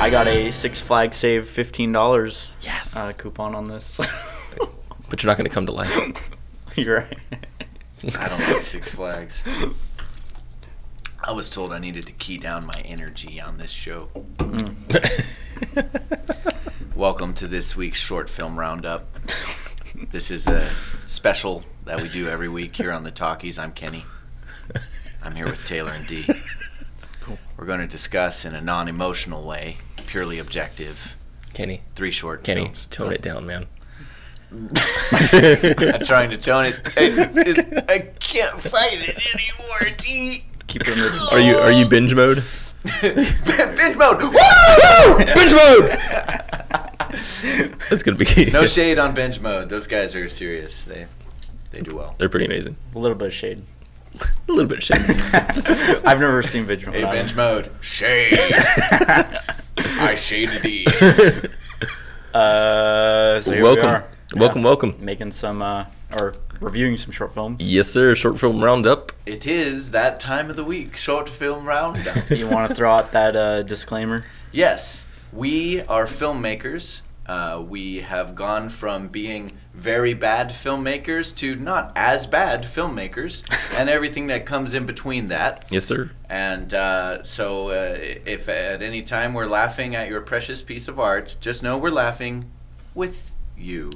I got a Six Flags save $15 Yes. coupon on this. But you're not going to come to life. You're right. I don't like Six Flags. I was told I needed to key down my energy on this show. Welcome to this week's short film roundup. This is a special that we do every week here on the Talkies. I'm Kenny. I'm here with Taylor and Dee. Cool. We're going to discuss in a non-emotional way, purely objective, Kenny. 3 short Kenny, films. tone it down, man. I'm trying to tone it. I can't fight it anymore, Dee. Keep it in the Are you binge mode? Binge mode! Woo! Binge mode! That's going to be... No shade on binge mode. Those guys are serious. They do well. They're pretty amazing. A little bit of shade. A little bit of shit. I've never seen Vigil. Hey, binge mode. Shade. I shaded Dee. So here Welcome. we are. Welcome. Making some, or reviewing some short films. Yes, sir. Short film roundup. It is that time of the week. Short film roundup. You want to throw out that disclaimer? Yes, we are filmmakers. We have gone from being very bad filmmakers to not as bad filmmakers, and everything that comes in between that. Yes, sir. And so if at any time we're laughing at your precious piece of art, just know we're laughing with you.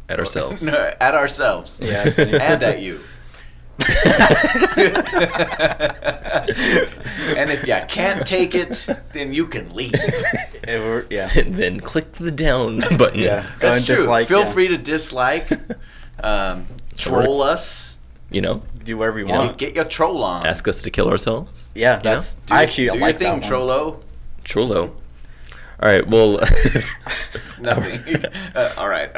At ourselves. No, at ourselves. Yeah. If anything. And at you. And if you can't take it, then you can leave. Yeah. And then click the down button. Yeah. Go That's and true. dislike. Feel yeah. free to dislike, troll us, You know, Do whatever you know, want. get your troll on. ask us to kill ourselves. Yeah, that's. Do, I actually do like your thing, that one. Trollo. Trollo. All right, well... Nothing. All right.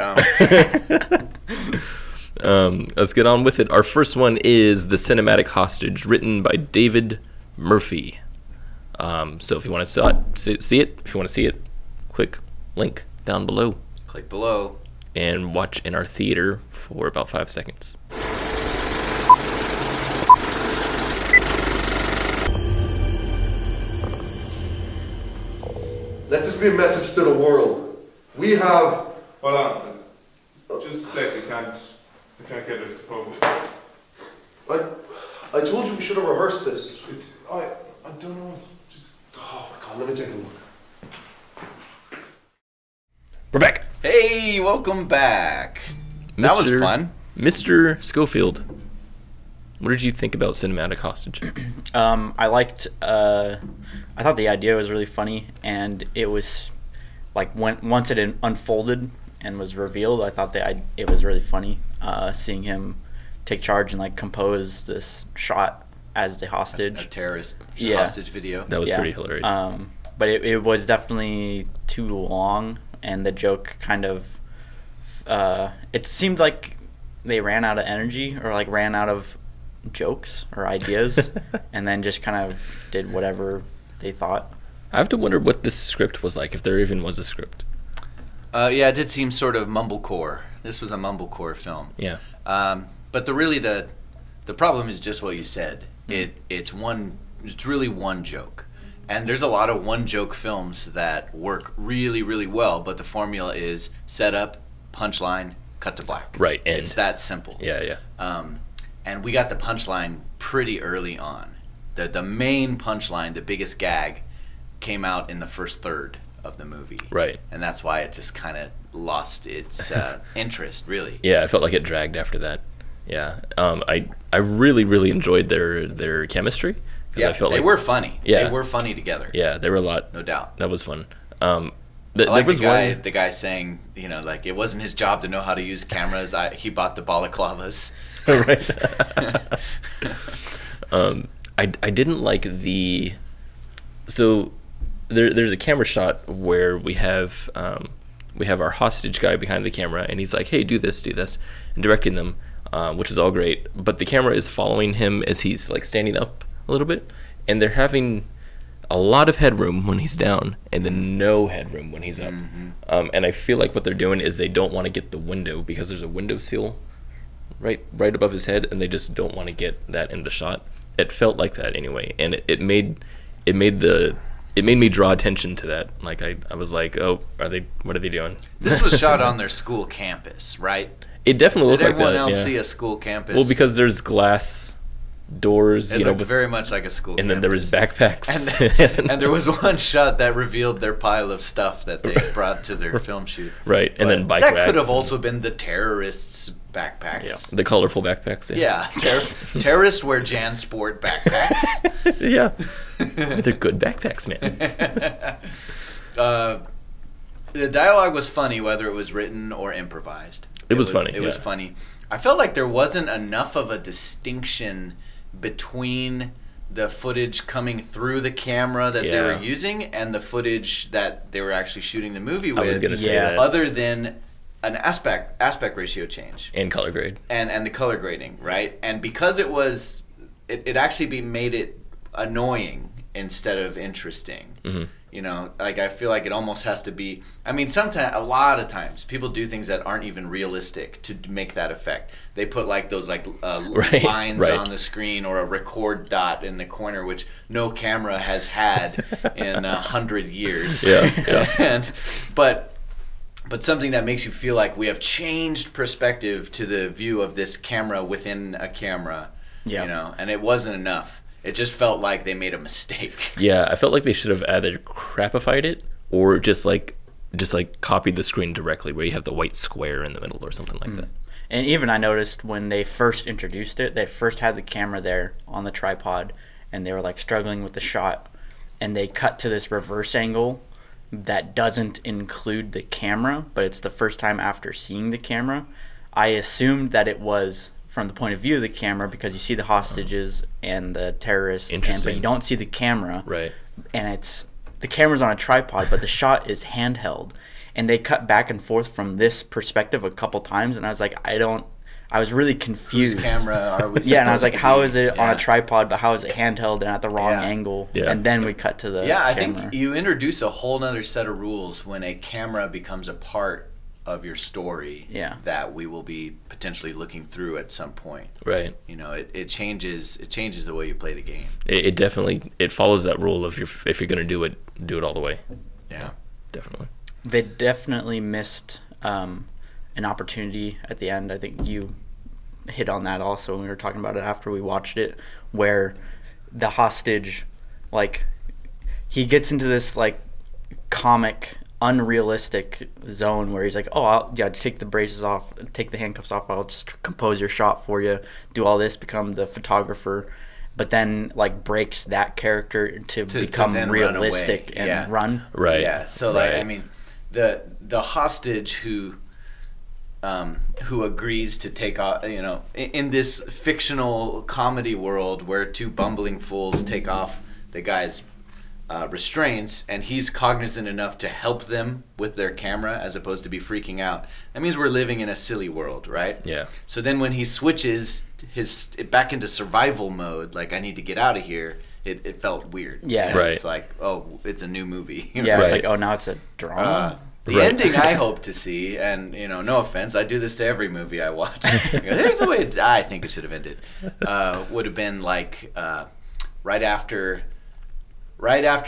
Let's get on with it. Our first one is The Cinematic Hostage, written by David Murphy. So if you want to see it, if you want to see it, click link down below Click below. and watch in our theater for about 5 seconds. Let this be a message to the world. We have... Hold on. Just a sec, I can't get it to focus. I told you we should have rehearsed this. I don't know. Just Oh my god, let me take a look. We're back. Hey, welcome back. That was fun. Mr. Schofield, what did you think about Cinematic Hostage? I liked. I thought the idea was really funny, and it was like once it unfolded and was revealed, I thought it was really funny. Seeing him take charge and like compose this shot as the hostage. A terrorist Yeah. hostage video. That was pretty hilarious. But it was definitely too long, and the joke kind of. It seemed like they ran out of energy, or like ran out of jokes or ideas, and then just kind of did whatever they thought. I have to wonder what this script was like, if there even was a script. Yeah, it did seem sort of mumblecore. This was a mumblecore film. Yeah. But the problem is just what you said. It's really one joke. And there's a lot of one joke films that work really, really well, but the formula is set up, punchline, cut to black. Right, end. It's that simple. Yeah. And we got the punchline pretty early on. The main punchline, the biggest gag, came out in the first third of the movie. Right. And that's why it just kind of lost its interest, really. Yeah, I felt like it dragged after that. Yeah. I really, really enjoyed their chemistry. Yeah, I felt they like, were funny. Yeah. They were funny together. Yeah, they were a lot. No doubt. That was fun. I like there was the guy saying, like it wasn't his job to know how to use cameras. He bought the balaclavas. Right. I didn't like so there's a camera shot where we have our hostage guy behind the camera, and he's like, hey, do this, and directing them, which is all great, but the camera is following him as he's like standing up a little bit, and they're having a lot of headroom when he's down and then no headroom when he's up. And I feel like what they're doing is they don't want to get the window, because there's a window sill right above his head, and they just don't want to get that in the shot. It felt like that anyway, and it made the it made me draw attention to that. Like I was like, oh, what are they doing? This was shot on their school campus, right? It definitely looked Did like that. everyone else yeah. see a school campus? Well, because there's glass doors, it you know, looked very much like a school and campus. then there was backpacks. And there was one shot that revealed their pile of stuff that they brought to their film shoot. Right, and then But bike racks. that could have and- also been the terrorists' backpacks. Yeah, the colorful backpacks. Yeah, terrorists wear JanSport backpacks. Yeah. They're good backpacks, man. The dialogue was funny, whether it was written or improvised. It was funny, It was yeah. funny. I felt like there wasn't enough of a distinction between the footage coming through the camera that they were Yeah. using and the footage that they were actually shooting the movie with. I was gonna say Yeah. that. Other than an aspect ratio change And color grade. and the color grading, right? And because it actually made it annoying instead of interesting. Mhm. You know, like I feel like it almost has to be. I mean, sometimes, a lot of times, people do things that aren't even realistic to make that effect. They put like those Right, lines right. on the screen or a record dot in the corner, which no camera has had in 100 years. Yeah, yeah. But something that makes you feel like we have changed perspective to the view of this camera within a camera. Yeah. You know, and it wasn't enough. It just felt like they made a mistake. Yeah, I felt like they should have either crapified it or just like copied the screen directly, where you have the white square in the middle or something like that. And even I noticed when they first introduced it, they first had the camera there on the tripod, and they were like struggling with the shot, and they cut to this reverse angle that doesn't include the camera, but it's the first time after seeing the camera. I assumed that it was from the point of view of the camera because you see the hostages and the terrorists, but Interesting. you don't see the camera. Right. And the camera's on a tripod, but the shot is handheld. And they cut back and forth from this perspective a couple times, and I was like, I was really confused. Whose camera are we? Yeah, and I was like, supposed to how be? is it on Yeah. a tripod, but how is it handheld and at the wrong Yeah. angle? Yeah. And then we cut to the Yeah, I camera. think you introduce a whole nother set of rules when a camera becomes a part of your story. Yeah. That we will be potentially looking through at some point. Right. You know, it changes the way you play the game. It definitely follows that rule of if you're gonna do it all the way. Yeah. Definitely. They definitely missed an opportunity at the end. I think you hit on that also when we were talking about it after we watched it, where the hostage, like, he gets into this like comic, unrealistic zone where he's like, oh, I'll take the braces off, take the handcuffs off, I'll just compose your shot for you, do all this, become the photographer, but then like breaks that character to become then realistic run away. and run. Right. Yeah. So like, Right. I mean, the hostage who agrees to take off, you know, in this fictional comedy world where two bumbling fools take off the guy's restraints, and he's cognizant enough to help them with their camera as opposed to be freaking out. That means we're living in a silly world, right? Yeah. So then when he switches back into survival mode, like I need to get out of here, it felt weird. Yeah. You know, Right. It's like, oh, it's a new movie. Yeah, Right. it's like, oh, now it's a drama. The Right. ending I hope to see, and you know, no offense, I do this to every movie I watch. Here's the way I think it should have ended. Would have been like right after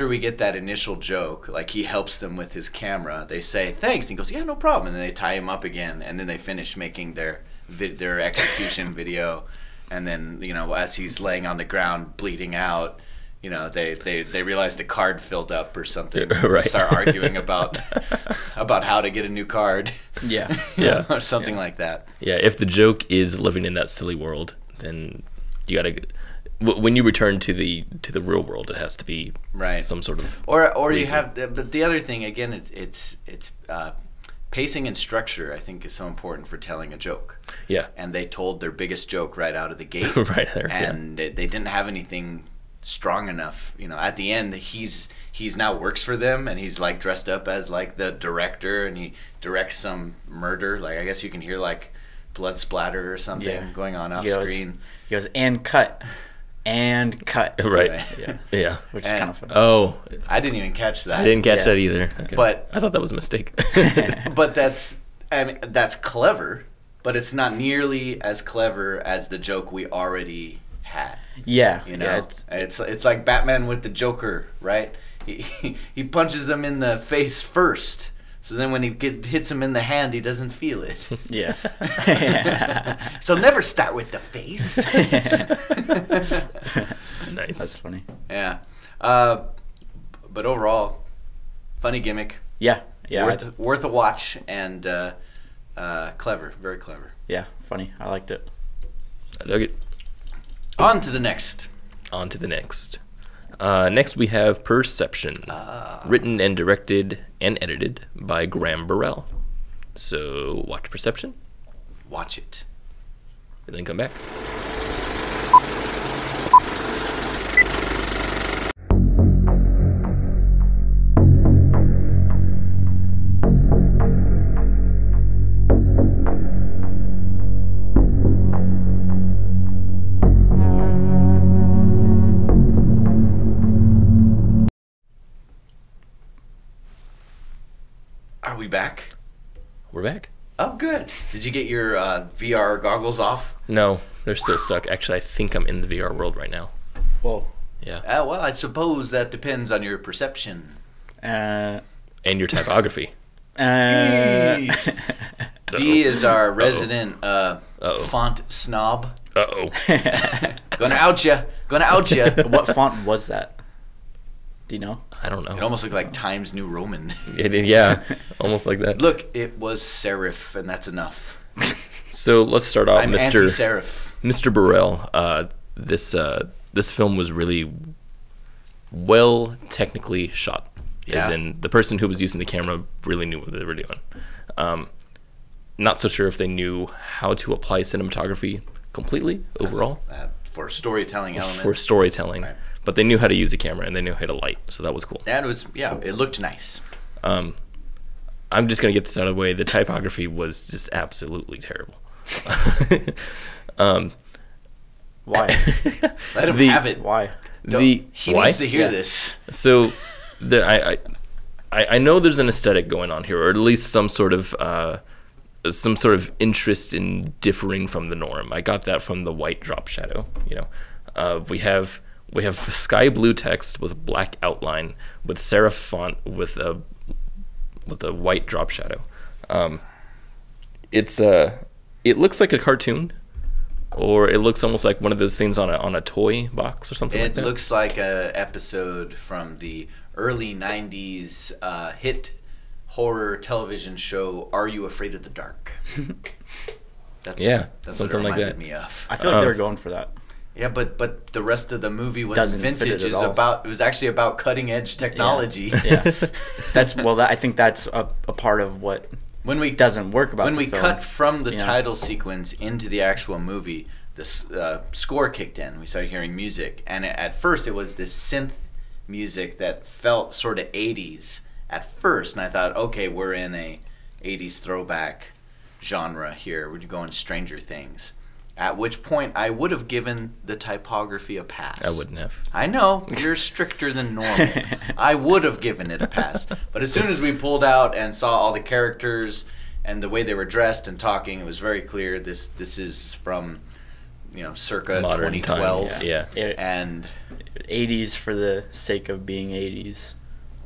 we get that initial joke, like he helps them with his camera. They say thanks, and he goes, yeah, no problem, and then they tie him up again, and then they finish making their execution video, and then you know, as he's laying on the ground bleeding out. You know, they realize the card filled up or something. Right. Start arguing about how to get a new card. Yeah. Yeah. Or something like that. Yeah, if the joke is living in that silly world, then you gotta. When you return to the real world, it has to be Right. some sort of. Or you reason. have, but the other thing again, it's pacing and structure. I think is so important for telling a joke. Yeah. And they told their biggest joke right out of the gate. Right there. And they didn't have anything strong enough. You know, at the end, he's now works for them, and he's like dressed up as like the director, and he directs some murder. Like I guess you can hear like blood splatter or something going on off screen. He goes, and cut. And cut. Right. Right. Yeah. Yeah. Which is And- kind of funny. Oh, I didn't even catch that. I didn't catch Yeah. that either. Okay. But- I thought that was a mistake. But that's clever, but it's not nearly as clever as the joke we already had. Yeah. You know, Yeah, it's like Batman with the Joker, right? he punches him in the face first. So then when he hits him in the hand, he doesn't feel it. Yeah. So never start with the face. Nice. That's funny. Yeah. But overall, funny gimmick. Yeah. Yeah. Worth a watch and clever. Very clever. Yeah. Funny. I liked it. I dug it. On to the next. On to the next. Next we have Perception, written and directed and edited by Graham Burrell. So watch Perception, Watch it. and then come back. Are we back? We're back. Oh, good. Did you get your VR goggles off? No, they're still stuck. Actually, I think I'm in the VR world right now. Whoa. Yeah. Well, I suppose that depends on your perception. Uh. And your typography. D is our resident Uh-oh. font snob. Uh-oh. Gonna out ya. Gonna out ya. What font was that? Do you know? I don't know. It almost looked like Times New Roman. Yeah, almost like that. Look, it was serif, and that's enough. So let's start off, I'm Mr. anti-serif. Mr. Burrell. This film was really well technically shot. As Yeah. in, the person who was using the camera really knew what they were doing. Not so sure if they knew how to apply cinematography completely overall For storytelling elements. for storytelling, Right. but they knew how to use the camera and they knew how to light, so that was cool. And it looked nice. I'm just gonna get this out of the way. The typography was just absolutely terrible. Why? Let him The- have it. Why? He why? needs to hear Yeah. this. So, I know there's an aesthetic going on here, or at least some sort of interest in differing from the norm. I got that from the white drop shadow. We have sky blue text with black outline with serif font with a white drop shadow. It looks like a cartoon, or it looks almost like one of those things on a toy box or something like It that. looks like a episode from the early 90s hit horror television show Are You Afraid of the Dark? That's something what like it reminded that. me of. I feel like they were going for that. Yeah, but the rest of the movie was Doesn't fit vintage. it at all. It was actually about cutting edge technology. Yeah. I think that's a part of what When we doesn't work about when the we film. cut from the Yeah. title sequence into the actual movie, the score kicked in. We started hearing music, and at first it was this synth music that felt sort of 80s at first, and I thought, okay, we're in a 80s throwback genre here. We're going Stranger Things. At which point I would have given the typography a pass. I wouldn't have. I know, you're stricter than normal. I would have given it a pass. But as soon as we pulled out and saw all the characters and the way they were dressed and talking, it was very clear this is from, circa Modern 2012. time. Yeah. And 80s for the sake of being 80s.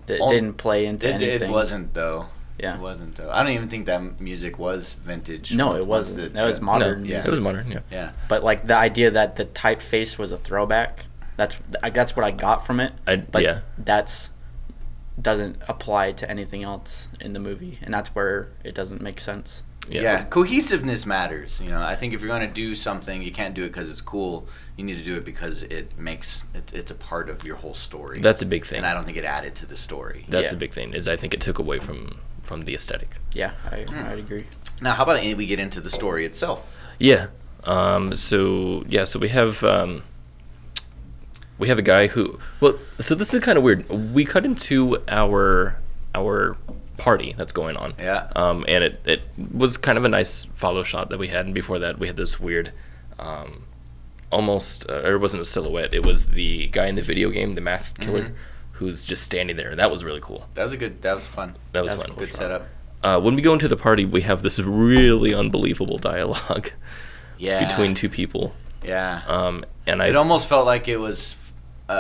That Oh, didn't play into anything. it wasn't, though. Yeah. It wasn't, though. I don't even think that music was vintage. No, once it wasn't. the That was trend- modern. No, Yeah. it was modern. Yeah. Yeah. But like the idea that the typeface was a throwback, that's what I got from it. But Yeah. that's doesn't apply to anything else in the movie, and that's where it doesn't make sense. Yeah, cohesiveness matters. I think if you're going to do something, you can't do it because it's cool. You need to do it because it's a part of your whole story. That's a big thing. And I don't think it added to the story. That's Yeah. a big thing. Is I think it took away from the aesthetic. Yeah, I'd agree. Now, how about we get into the story itself? Yeah. So we have a guy who. Well, so this is kind of weird. We cut into our party that's going on. Yeah. And it was kind of a nice follow shot that we had, and before that we had this weird, almost or it wasn't a silhouette. It was the guy in the video game, the masked killer, who's just standing there. That was really cool. That was fun. That was That's fun. cool. Good setup. When we go into the party, we have this really unbelievable dialogue Yeah. between two people. Yeah. And I It almost felt like it was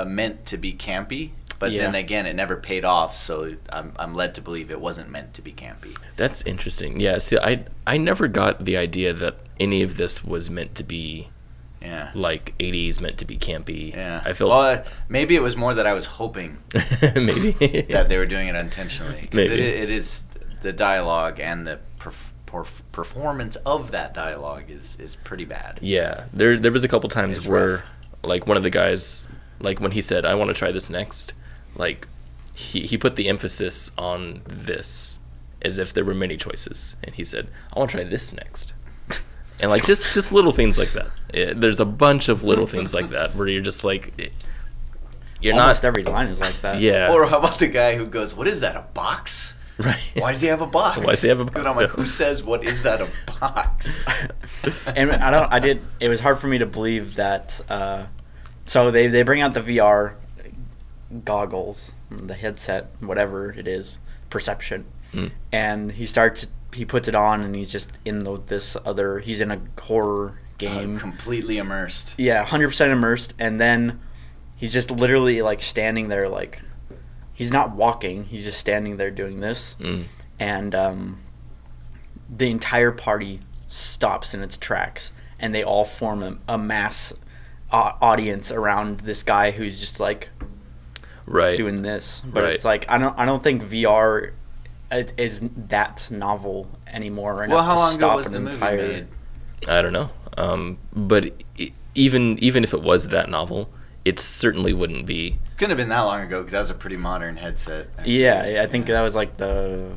meant to be campy. But Yeah. then again, it never paid off, so I'm led to believe it wasn't meant to be campy. That's interesting. Yeah, see, I never got the idea that any of this was meant to be Yeah. like 80s, meant to be campy. Yeah. I felt Well, maybe it was more that I was hoping maybe that they were doing it intentionally. 'Cause Maybe. it is the dialogue and the performance of that dialogue is pretty bad. Yeah, there was a couple times It's where rough. like one of the guys, like when he said, "I want to try this next," like he put the emphasis on this as if there were many choices, and he said, "I want to try this next," and like just little things like that. There's a bunch of little things like that where you're just like, you're Almost not. every line is like that. Yeah. Or how about the guy who goes, "What is that? A box? Right. Why does he have a box? Why does he have a box? And I'm like, who says what is that a box? And it was hard for me to believe that. So they bring out the VR goggles, the headset, whatever it is, perception, and he puts it on, and he's just in he's in a horror game, Completely immersed. yeah, 100% immersed, and then he's just literally like standing there, like he's not walking, he's just standing there doing this, and the entire party stops in its tracks, and they all form a mass audience around this guy who's just like Right. doing this. But Right. it's like I don't think VR is that novel anymore. Well, how to long ago stop was an the movie entire- made? I don't know. But even if it was that novel, it certainly wouldn't be. Couldn't have been that long ago because that was a pretty modern headset. Actually. Yeah, I think that was like the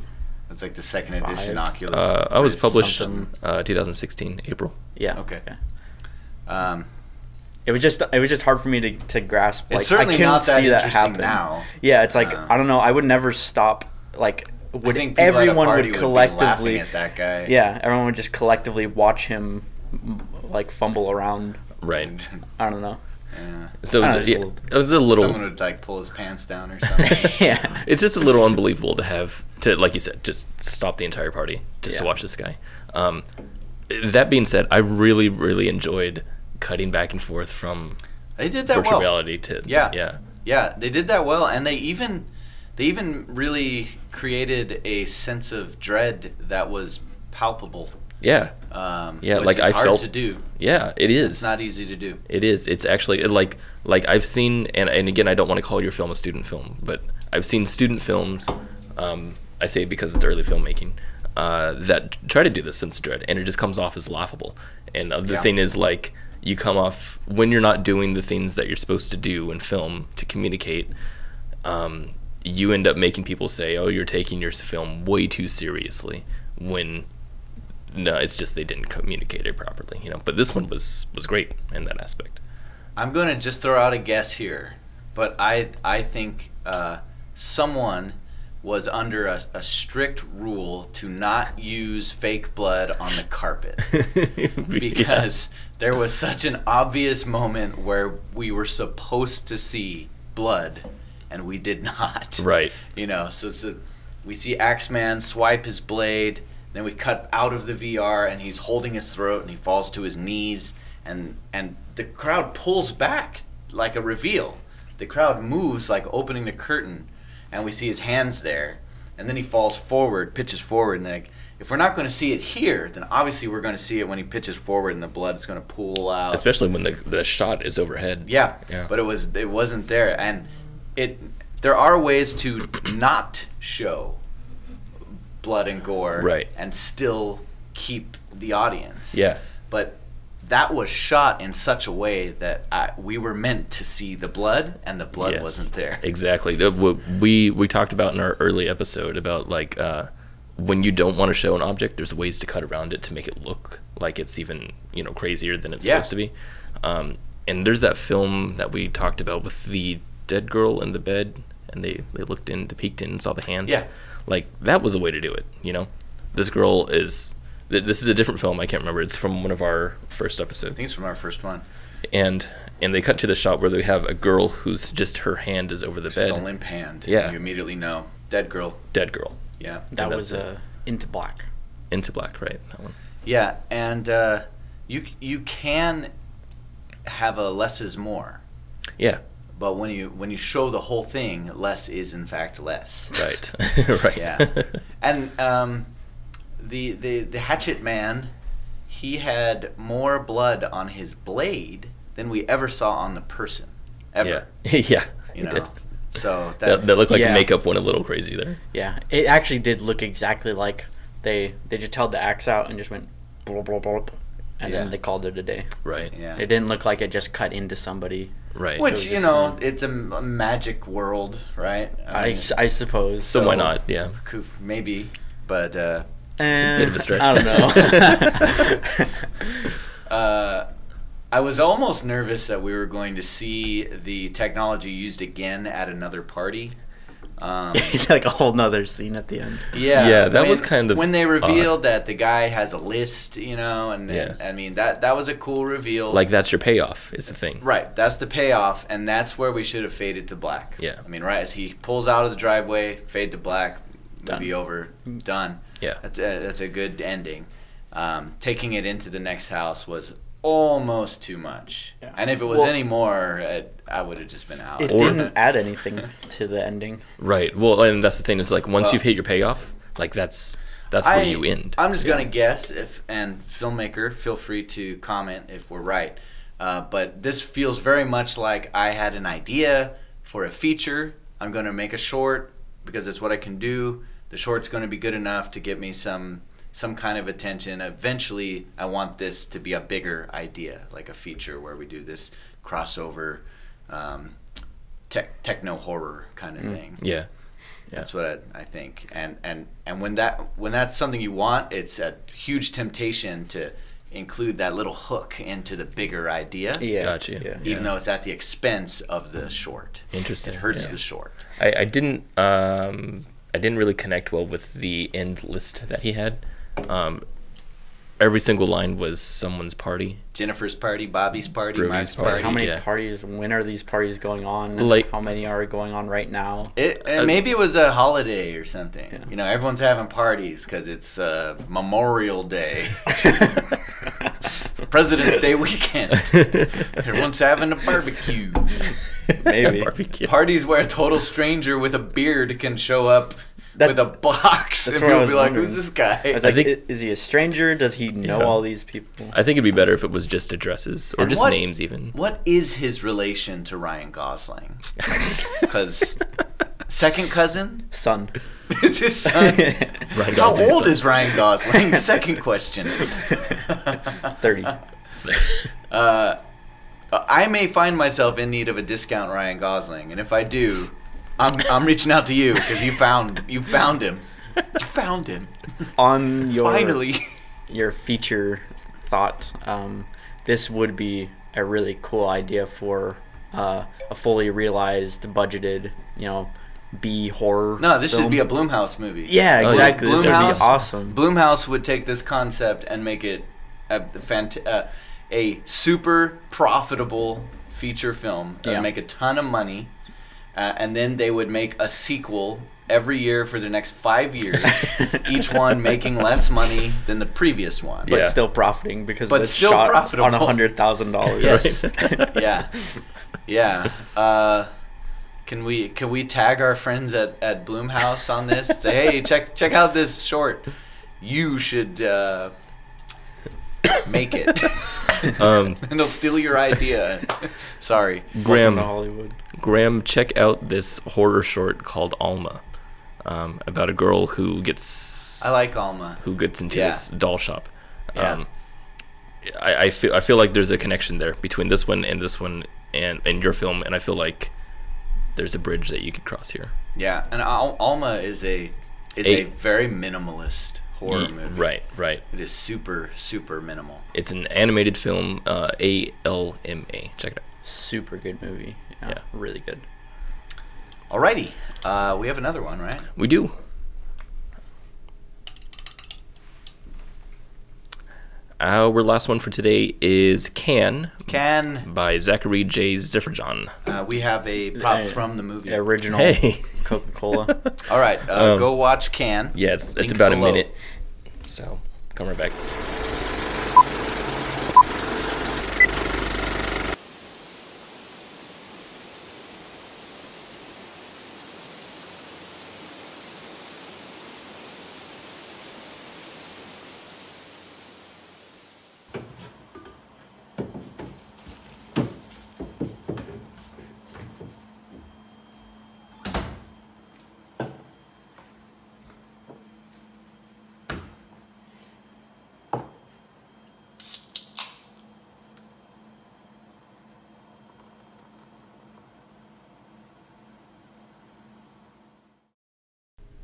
It's like the second edition 5. Oculus. I was Rift published something. 2016 April. yeah. Okay. Yeah. It was just hard for me to grasp. Like, It's certainly I couldn't not that see that interesting happen. now. Yeah, it's like I don't know. I would never stop. Like, I would think people at a everyone party would be collectively? laughing at that guy. Yeah, everyone would just collectively watch him, like fumble around. Right. I don't know. Yeah. So it I was, don't yeah, know, it was a little. Someone would like pull his pants down or something. Yeah. It's just a little unbelievable to have to, like you said, just stop the entire party just to Yeah. watch this guy. That being said, I really, really enjoyed cutting back and forth from They did that virtual well. reality to Yeah. Yeah, they did that well, and they even really created a sense of dread that was palpable. Yeah, Which like is I hard felt to do. Yeah, it is. It's not easy to do. It is. It's actually like I've seen, and again, I don't want to call your film a student film, but I've seen student films. I say because it's early filmmaking that try to do this sense of dread, and it just comes off as laughable. And the thing is, like, you come off when you're not doing the things that you're supposed to do in film to communicate. You end up making people say, "Oh, you're taking your film way too seriously," when no, it's just they didn't communicate it properly, you know. But this one was great in that aspect. I'm going to just throw out a guess here, but I think someone was under a strict rule to not use fake blood on the carpet because there was such an obvious moment where we were supposed to see blood and we did not. Right. You know, so we see Axeman swipe his blade, then we cut out of the VR and he's holding his throat and he falls to his knees and the crowd pulls back like a reveal. The crowd moves like opening the curtain and we see his hands there and then he falls forward, pitches forward, and like, if we're not going to see it here, then obviously we're going to see it when he pitches forward and the blood is going to pool out. Especially when the shot is overhead. Yeah, Yeah. but it wasn't there, and there are ways to not show blood and gore, Right. and still keep the audience. Yeah. But that was shot in such a way that we were meant to see the blood, and the blood Yes, wasn't there. Exactly. We talked about in our early episode about like when you don't want to show an object, there's ways to cut around it to make it look like it's even crazier than it's supposed to be. And there's that film that we talked about with the dead girl in the bed, and they peeked in and saw the hand. Yeah. Like that was a way to do it. This girl is. This is a different film. I can't remember. It's from one of our first episodes. I think it's from our first one. And they cut to the shot where they have a girl who's just her hand is over the Just bed. a limp hand. Yeah. You immediately know. Dead girl. Dead girl. Yeah. That And was that's Into Black. Into Black, right? That one. Yeah, and you can have a less is more. Yeah. but when you show the whole thing, less is in fact less. Right. Right. Yeah. And the Hatchet Man, he had more blood on his blade than we ever saw on the person. Ever. Yeah. Yeah. You know. Did. So That looked like Yeah. the makeup went a little crazy there. Yeah, it actually did look exactly like they just held the axe out and just went blop, blop, blop, and Yeah. then they called it a day. Right. yeah. It didn't look like it just cut into somebody. Right. Which, It you was know, just, it's a magic world, right? I suppose. so why not? Yeah. Maybe, but It's a bit of a stretch. I don't know. I was almost nervous that we were going to see the technology used again at another party. Like a whole nother scene at the end. Yeah, Yeah, that was kind of when they revealed that the guy has a list, you know, and then, Yeah. I mean that was a cool reveal. Like that's your payoff is the thing. Right, that's the payoff, and that's where we should have faded to black. Yeah. I mean, right as he pulls out of the driveway, fade to black, movie Done. over, done. Yeah. That's a good ending. Taking it into the next house was almost too much, Yeah. and if it was Well- any more, I would have just been out. It Or- didn't add anything to the ending. Right. Well, and that's the thing is like once Well- you've hit your payoff, like that's where you end. I'm just gonna guess and filmmaker, feel free to comment if we're right. But this feels very much like I had an idea for a feature. I'm gonna make a short because it's what I can do. The short's gonna be good enough to get me some kind of attention. Eventually, I want this to be a bigger idea, like a feature where we do this crossover, techno horror kind of thing. Yeah. That's what I think. And when that's something you want, it's a huge temptation to include that little hook into the bigger idea. Yeah. Gotcha. Yeah. Even though it's at the expense of the short. Interesting. It hurts Yeah. the short. I didn't really connect well with the end list that he had. Every single line was someone's party. Jennifer's party, Bobby's party, Brody's Mark's party. party. How many Yeah. parties? When are these parties going on? Like- How many are going on right now? Maybe it was a holiday or something. Yeah. You know, everyone's having parties because it's Memorial Day, President's Day weekend. Everyone's having a barbecue. Maybe. Barbecue. Parties where a total stranger with a beard can show up That- with a box and that's what I people was be like, wondering. "Who's this guy?" I was I like, think- is he a stranger? Does he know Yeah. all these people? I think it'd be better if it was just addresses or And just what- names even. What is his relation to Ryan Gosling? Because second cousin? Son. It's his son. Ryan How Gosling's old son. is Ryan Gosling? Second question. 30. I may find myself in need of a discount Ryan Gosling, and if I do, I'm reaching out to you because you found him. You found him. On your Finally. your feature thought, this would be a really cool idea for a fully realized, budgeted, B horror. No, this film. should be a Blumhouse movie. Yeah, Oh, yeah. exactly. This would be Blumhouse- awesome. Blumhouse would take this concept and make it a super profitable feature film. It would Yeah. make a ton of money, and then they would make a sequel every year for the next 5 years, each one making less money than the previous one. But Yeah. still profiting because But it's still shot profitable. on $100,000. Yes. Yeah. Can we tag our friends at Blumhouse on this? Say, hey, check out this short. You should make it. And they'll steal your idea. Sorry. Welcome Graham, to Hollywood. Graham, check out this horror short called Alma, about a girl who gets I like Alma. who gets into Yeah. this doll shop. Yeah. I feel like there's a connection there between this one and and your film, and I feel like there's a bridge that you could cross here. Yeah, and Alma is a very minimalist horror movie. Right. It is super minimal. It's an animated film, ALMA. Check it out. Super good movie. Yeah. Really good. Alrighty, we have another one, right? We do. Our last one for today is Can by Zachary J. Zifferjohn. We have a prop Hey. from the movie. Original Hey. Coca-Cola. All right, go watch Can. Yeah, it's Link about below. a minute. So, come right back.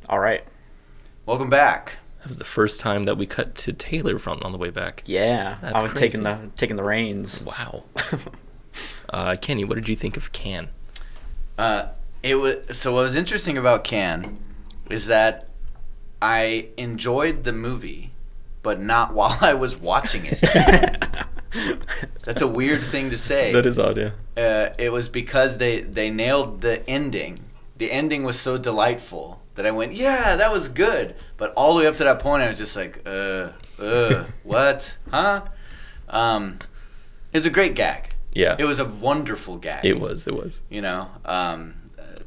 All right. Welcome back. That was the first time that we cut to Taylor from on the way back. Yeah, That's I was crazy. taking the reins. Wow. Kenny, what did you think of Can? So what was interesting about Can is that I enjoyed the movie, but not while I was watching it. That's a weird thing to say. That is odd, yeah. It was because they nailed the ending. The ending was so delightful that I went, yeah, that was good. But all the way up to that point, I was just like, what? Huh? It was a great gag. Yeah. It was a wonderful gag. It was. You know,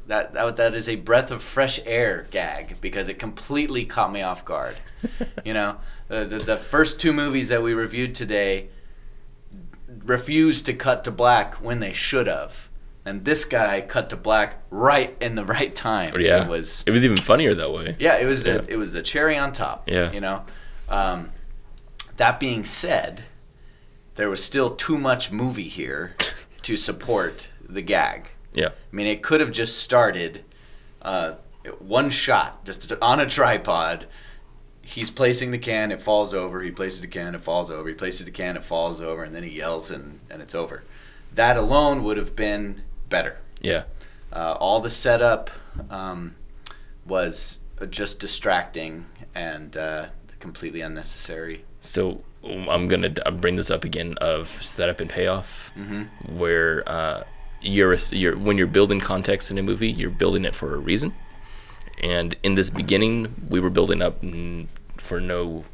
that is a breath of fresh air gag because it completely caught me off guard. You know, the first two movies that we reviewed today refused to cut to black when they should have. And this guy cut to black right in the right time. Yeah. It was even funnier that way. Yeah, it was the cherry on top. Yeah. You know, that being said, there was still too much movie here to support the gag. Yeah. I mean, it could have just started one shot, just on a tripod. He's placing the can, it falls over. He places the can, it falls over. He places the can, it falls over, and then he yells, and it's over. That alone would have been better. Yeah. All the setup was just distracting and completely unnecessary. So I'm gonna bring this up again of setup and payoff, where when you're building context in a movie, you're building it for a reason. And in this beginning, we were building up for no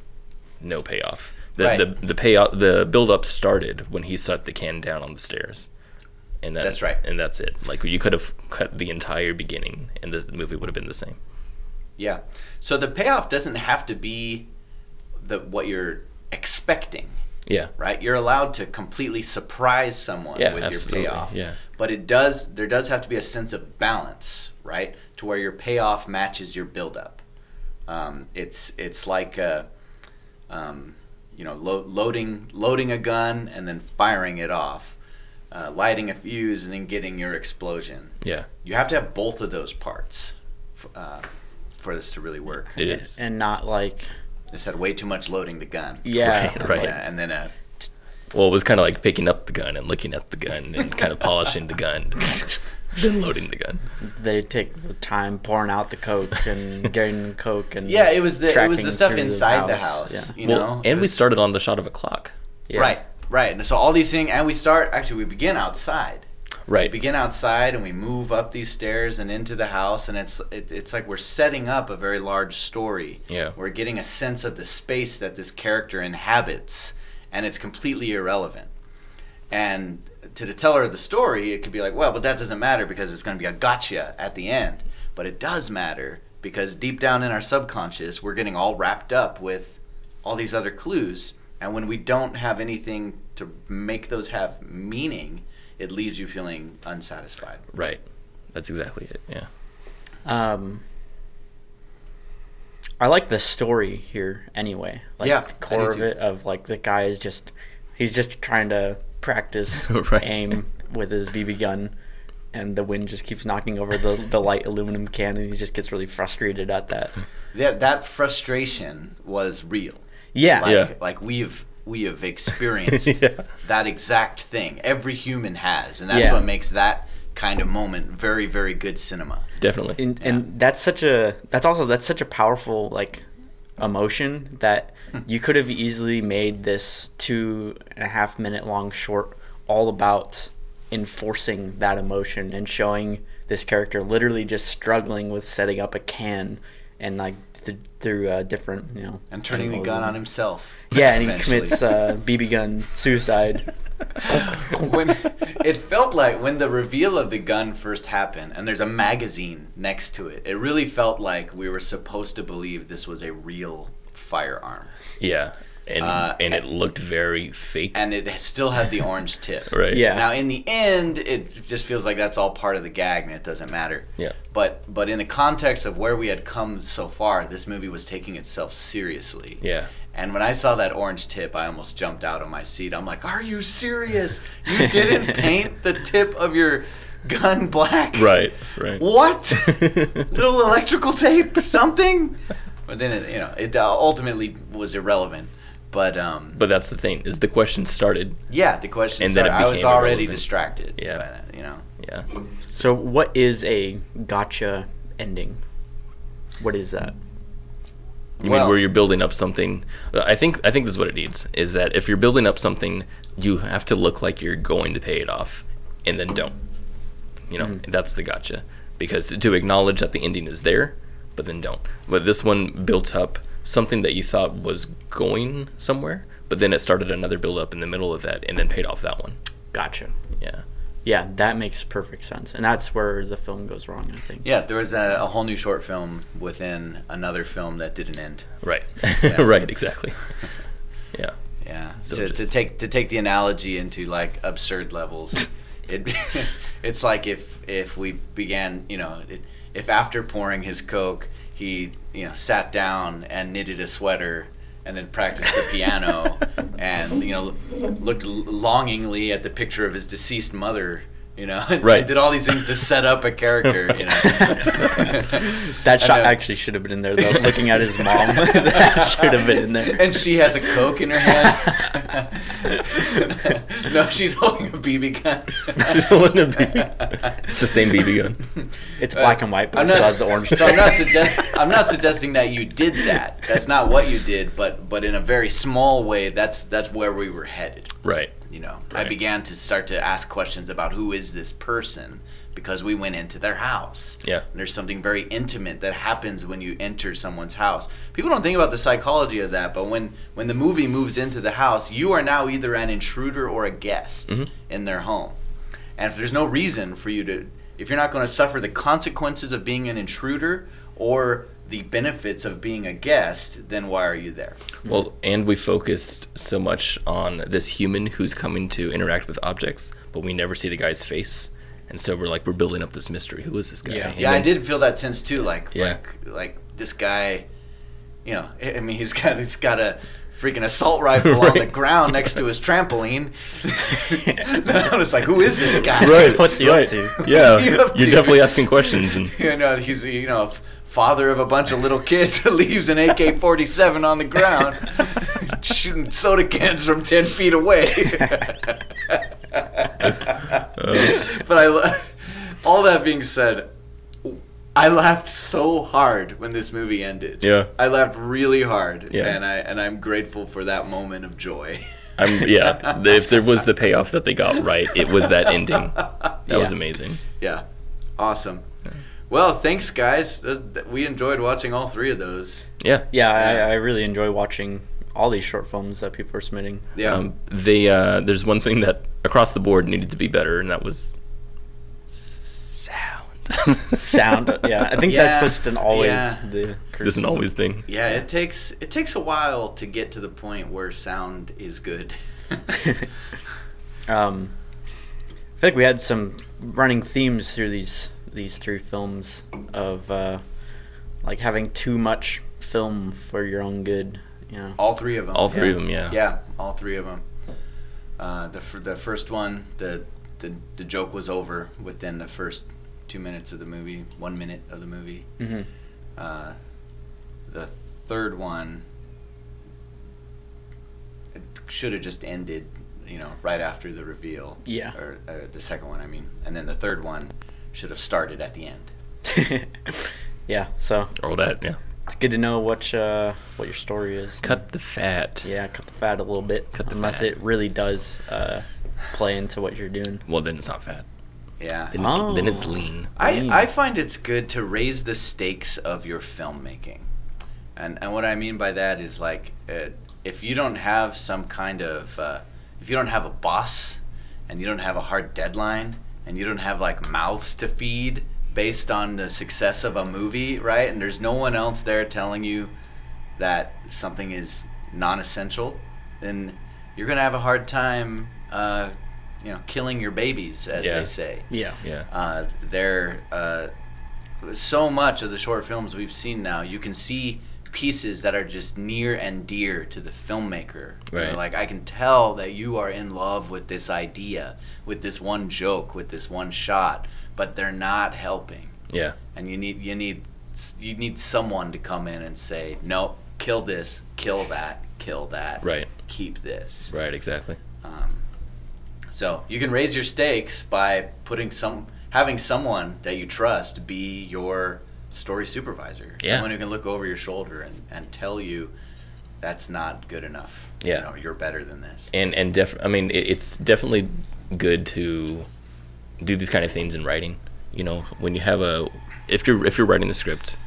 payoff. The payoff, the build up started when he set the can down on the stairs. And that's right. And that's it. Like, you could have cut the entire beginning, and the movie would have been the same. Yeah. So the payoff doesn't have to be what you're expecting. Yeah. Right? You're allowed to completely surprise someone with absolutely. your payoff. Yeah. But there does have to be a sense of balance, right? To where your payoff matches your buildup. It's like loading a gun and then firing it off, lighting a fuse and then getting your explosion. Yeah. You have to have both of those parts for this to really work. It is. And not like... This had way too much loading the gun. Right. And then well, it was kind of like picking up the gun and looking at the gun and kind of polishing the gun, then loading the gun. They take the time pouring out the coke and getting coke and yeah, it was the stuff through inside the house. Yeah. You know, And we started on the shot of a clock. Yeah. Right. And so all these things, and we begin outside. Right. We begin outside and we move up these stairs and into the house, and it's like we're setting up a very large story. Yeah. We're getting a sense of the space that this character inhabits, and it's completely irrelevant. And to the teller of the story, it could be like, well, but that doesn't matter because it's going to be a gotcha at the end. But it does matter because deep down in our subconscious, we're getting all wrapped up with all these other clues, and when we don't have anything to make those have meaning, it leaves you feeling unsatisfied. Right. That's exactly it. Yeah. I like the story here anyway. Like Yeah, the I core do of too. it of like the guy is he's just trying to practice Right. aim with his BB gun, and the wind just keeps knocking over the light aluminum can, and he just gets really frustrated at that. That frustration was real. Yeah. Like we have experienced Yeah. that exact thing. Every human has, and that's Yeah. what makes that kind of moment very, very good cinema. Definitely. And that's such a powerful like emotion that you could have easily made this 2.5 minute long short all about enforcing that emotion and showing this character literally just struggling with setting up a can and like through different And turning the gun on himself. Yeah, and he eventually. commits BB gun suicide. When it felt like when the reveal of the gun first happened and there's a magazine next to it, it really felt like we were supposed to believe this was a real firearm. Yeah. And it looked very fake. And it still had the orange tip. Right. Yeah. Now in the end, it just feels like that's all part of the gag and it doesn't matter. Yeah. But in the context of where we had come so far, this movie was taking itself seriously. Yeah. And when I saw that orange tip, I almost jumped out of my seat. I'm like, "Are you serious? You didn't paint the tip of your gun black. Right. What? Little electrical tape or something? But then it ultimately was irrelevant. But that's the thing, is the question started. Yeah, the question and started. Then it I was already irrelevant. distracted. Yeah. But, Yeah. So what is a gotcha ending? What is that? You mean where you're building up something? I think that's what it needs. Is that if you're building up something, you have to look like you're going to pay it off, and then don't. That's the gotcha. Because to acknowledge that the ending is there, but then don't. But this one built up something that you thought was going somewhere, but then it started another build up in the middle of that, and then paid off that one. Gotcha. Yeah. Yeah, that makes perfect sense. And that's where the film goes wrong, I think. Yeah, there was a whole new short film within another film that didn't end. Right. Yeah. Right, exactly. Yeah. Yeah. So to take the analogy into like absurd levels, it's like if we began, if after pouring his Coke, he sat down and knitted a sweater and then practiced the piano and looked longingly at the picture of his deceased mother, Right. did all these things to set up a character, That shot actually should have been in there, though. Looking at his mom, that should have been in there. And she has a Coke in her hand. No, she's holding a BB gun. She's holding a BB. It's the same BB gun. It's black and white, but it still has the orange. So I'm not suggesting that you did that. That's not what you did, but in a very small way, that's where we were headed. Right. I began to start to ask questions about who is this person because we went into their house. Yeah. And there's something very intimate that happens when you enter someone's house. People don't think about the psychology of that, but when the movie moves into the house, you are now either an intruder or a guest in their home. And if there's no reason for you to, if you're not going to suffer the consequences of being an intruder or the benefits of being a guest, then why are you there? Well, and we focused so much on this human who's coming to interact with objects, but we never see the guy's face. And so we're building up this mystery. Who is this guy? Yeah, I did feel that sense too. Like this guy, I mean, he's got a freaking assault rifle on the ground next to his trampoline. Then I was like, who is this guy? Right. What's he up to? Yeah, What's he up you're to? definitely asking questions. And He's father of a bunch of little kids that leaves an AK-47 on the ground, shooting soda cans from 10 feet away. But all that being said, I laughed so hard when this movie ended. Yeah. I laughed really hard. Yeah. And I'm grateful for that moment of joy. If there was the payoff that they got right, it was that ending. That was amazing. Yeah. Awesome. Well, thanks, guys. We enjoyed watching all three of those. Yeah. Yeah, I really enjoy watching all these short films that people are submitting. Yeah. There's one thing that across the board needed to be better, and that was sound. Sound, yeah. I think that's just an always Just an always thing. Yeah, it takes a while to get to the point where sound is good. I feel like we had some running themes through these three films of having too much film for your own good. All three of them. All three of them, yeah. Yeah, all three of them. The first one, the joke was over within the first 2 minutes of the movie, 1 minute of the movie. Mm-hmm. The third one, it should have just ended, right after the reveal. Yeah. Or the second one, I mean. And then the third one should have started at the end. Yeah, so All that, yeah. it's good to know what your story is. Cut the fat. Yeah, cut the fat a little bit. Cut the unless fat. it really does play into what you're doing. Well, then it's not fat. Yeah. Then it's lean. I find it's good to raise the stakes of your filmmaking. And what I mean by that is if you don't have some kind of if you don't have a boss and you don't have a hard deadline and you don't have mouths to feed based on the success of a movie, right? And there's no one else there telling you that something is non-essential, then you're going to have a hard time killing your babies, as they say. Yeah. So much of the short films we've seen now, you can see pieces that are just near and dear to the filmmaker. Right. Like, I can tell that you are in love with this idea, with this one joke, with this one shot, but they're not helping. Yeah. And you need someone to come in and say, no, kill this, kill that, Right. keep this. Right, exactly. So you can raise your stakes by having someone that you trust be your story supervisor. Yeah. Someone who can look over your shoulder and tell you that's not good enough. Yeah. You know, you're better than this. And I mean, it's definitely good to do these kind of things in writing. You know, when you have if you're writing the script,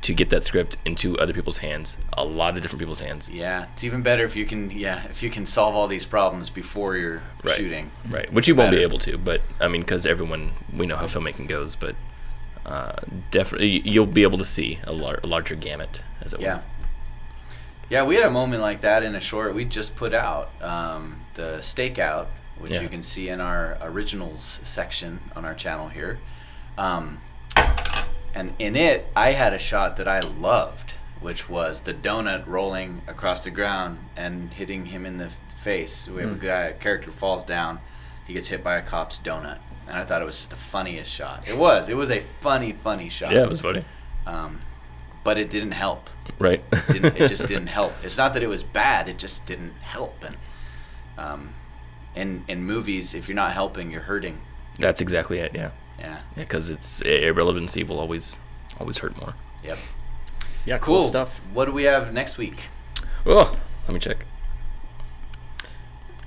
to get that script into other people's hands, a lot of different people's hands. Yeah, it's even better if you can solve all these problems before you're Right. shooting. Right, which you won't be Better. able to, but I mean, because we know how filmmaking goes, but definitely you'll be able to see a larger gamut, as it were. Yeah. Yeah, we had a moment like that in a short we just put out, the Stakeout, which Yeah. you can see in our originals section on our channel here. And in it, I had a shot that I loved, which was the donut rolling across the ground and hitting him in the face. We have a character falls down, he gets hit by a cop's donut. And I thought it was just the funniest shot. It was a funny shot. Yeah, it was funny. But it didn't help. Right. It just didn't help. It's not that it was bad, it just didn't help. And in movies, if you're not helping, you're hurting. That's exactly it. Yeah. Yeah. Yeah, because it's irrelevancy will always hurt more. Yep. Yeah, Cool cool stuff. What do we have next week? Oh, let me check.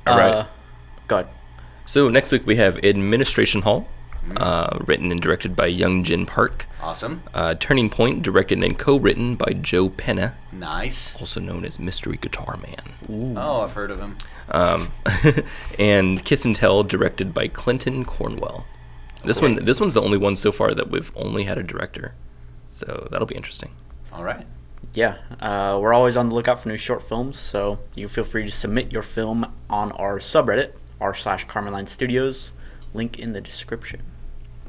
All right. Go ahead. So next week we have Administration Hall, written and directed by Young Jin Park. Awesome. Turning Point, directed and co-written by Joe Penna, Nice. also known as Mystery Guitar Man. Oh, I've heard of him. And Kiss and Tell, directed by Clinton Cornwell. This one's the only one so far that we've only had a director, so that'll be interesting. All right. Yeah, we're always on the lookout for new short films, so you feel free to submit your film on our subreddit, r/Carmeline Studios, link in the description.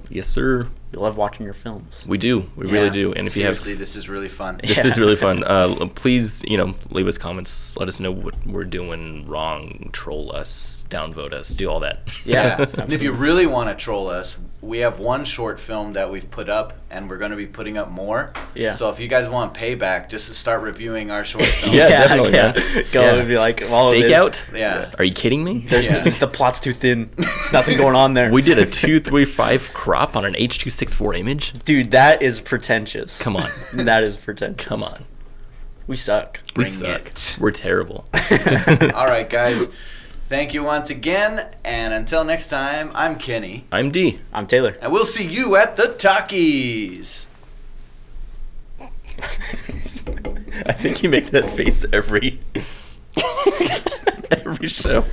Yes, sir. We love watching your films. We do. We really do. And if you have, seriously, this is really fun. this is really fun. Please, leave us comments. Let us know what we're doing wrong. Troll us, downvote us, do all that. Yeah. And if you really want to troll us, we have one short film that we've put up, and we're going to be putting up more. Yeah. So if you guys want payback, just start reviewing our short film. Yeah, definitely, man. Go Yeah. and be like, all of it- Stakeout? Yeah. Are you kidding me? The plot's too thin. Nothing going on there. We did a 235 crop on an H.264 image. Dude, that is pretentious. Come on. That is pretentious. Come on. We suck. We Bring suck. it. We're terrible. All right, guys. Thank you once again. And until next time, I'm Kenny. I'm D. I'm Taylor. And we'll see you at the Talkies. I think you make that face every show.